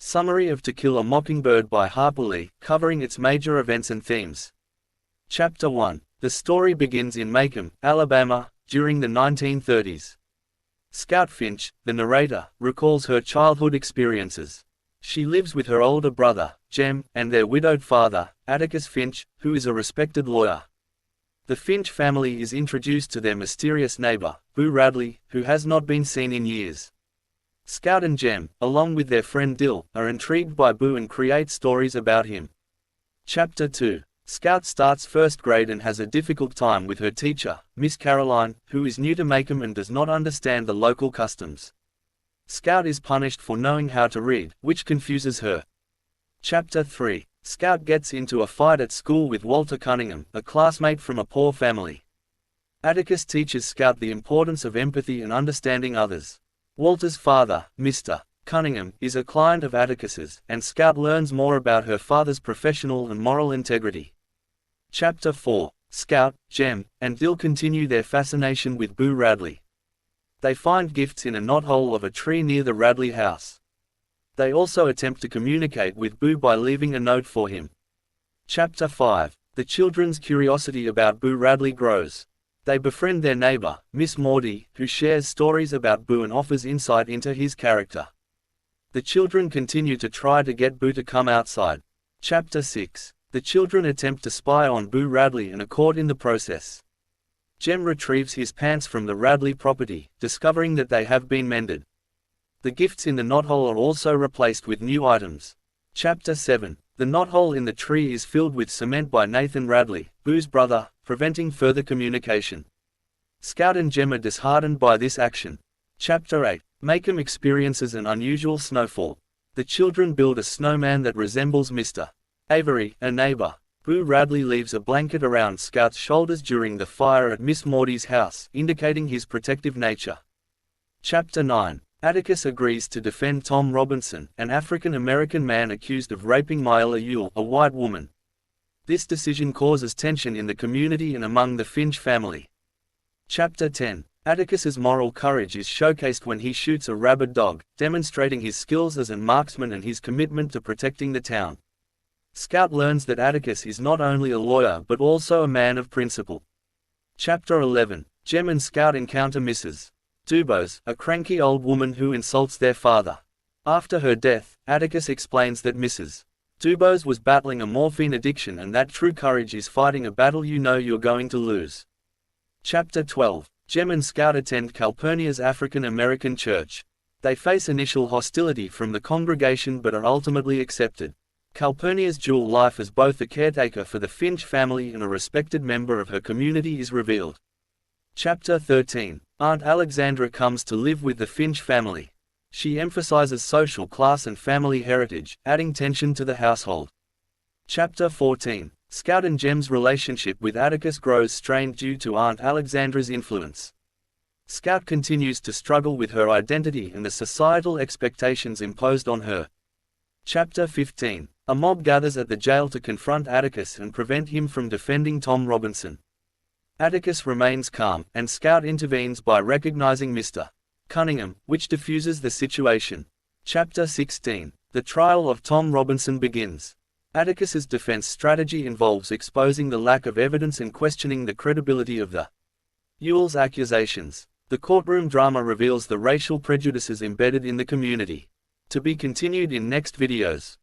Summary of To Kill a Mockingbird by Harper Lee, covering its major events and themes. Chapter 1. The story begins in Macomb, Alabama, during the 1930s. Scout Finch, the narrator, recalls her childhood experiences. She lives with her older brother, Jem, and their widowed father, Atticus Finch, who is a respected lawyer. The Finch family is introduced to their mysterious neighbor, Boo Radley, who has not been seen in years. Scout and Jem, along with their friend Dill, are intrigued by Boo and create stories about him. Chapter 2. Scout starts first grade and has a difficult time with her teacher, Miss Caroline, who is new to Macomb and does not understand the local customs. Scout is punished for knowing how to read, which confuses her. Chapter 3. Scout gets into a fight at school with Walter Cunningham, a classmate from a poor family. Atticus teaches Scout the importance of empathy and understanding others. Walter's father, Mr. Cunningham, is a client of Atticus's, and Scout learns more about her father's professional and moral integrity. Chapter 4. Scout, Jem, and Dill continue their fascination with Boo Radley. They find gifts in a knothole of a tree near the Radley house. They also attempt to communicate with Boo by leaving a note for him. Chapter 5. The children's curiosity about Boo Radley grows. They befriend their neighbor, Miss Maudie, who shares stories about Boo and offers insight into his character. The children continue to try to get Boo to come outside. Chapter 6. The children attempt to spy on Boo Radley and are caught in the process. Jem retrieves his pants from the Radley property, discovering that they have been mended. The gifts in the knothole are also replaced with new items. Chapter 7. The knothole in the tree is filled with cement by Nathan Radley, Boo's brother, preventing further communication. Scout and Jem are disheartened by this action. Chapter 8. Macomb experiences an unusual snowfall. The children build a snowman that resembles Mr. Avery, a neighbor. Boo Radley leaves a blanket around Scout's shoulders during the fire at Miss Maudie's house, indicating his protective nature. Chapter 9. Atticus agrees to defend Tom Robinson, an African-American man accused of raping Myla Ewell, a white woman. This decision causes tension in the community and among the Finch family. Chapter 10. Atticus's moral courage is showcased when he shoots a rabid dog, demonstrating his skills as a marksman and his commitment to protecting the town. Scout learns that Atticus is not only a lawyer but also a man of principle. Chapter 11. Jem and Scout encounter Mrs. Dubose, a cranky old woman who insults their father. After her death, Atticus explains that Mrs. Dubose was battling a morphine addiction and that true courage is fighting a battle you know you're going to lose. Chapter 12. Jem and Scout attend Calpurnia's African American church. They face initial hostility from the congregation but are ultimately accepted. Calpurnia's dual life as both a caretaker for the Finch family and a respected member of her community is revealed. Chapter 13. Aunt Alexandra comes to live with the Finch family. She emphasizes social class and family heritage, adding tension to the household. Chapter 14. Scout and Jem's relationship with Atticus grows strained due to Aunt Alexandra's influence. Scout continues to struggle with her identity and the societal expectations imposed on her. Chapter 15. A mob gathers at the jail to confront Atticus and prevent him from defending Tom Robinson. Atticus remains calm, and Scout intervenes by recognizing Mr. Cunningham, which diffuses the situation. Chapter 16. The trial of Tom Robinson begins. Atticus's defense strategy involves exposing the lack of evidence and questioning the credibility of the Ewell's accusations. The courtroom drama reveals the racial prejudices embedded in the community. To be continued in next videos.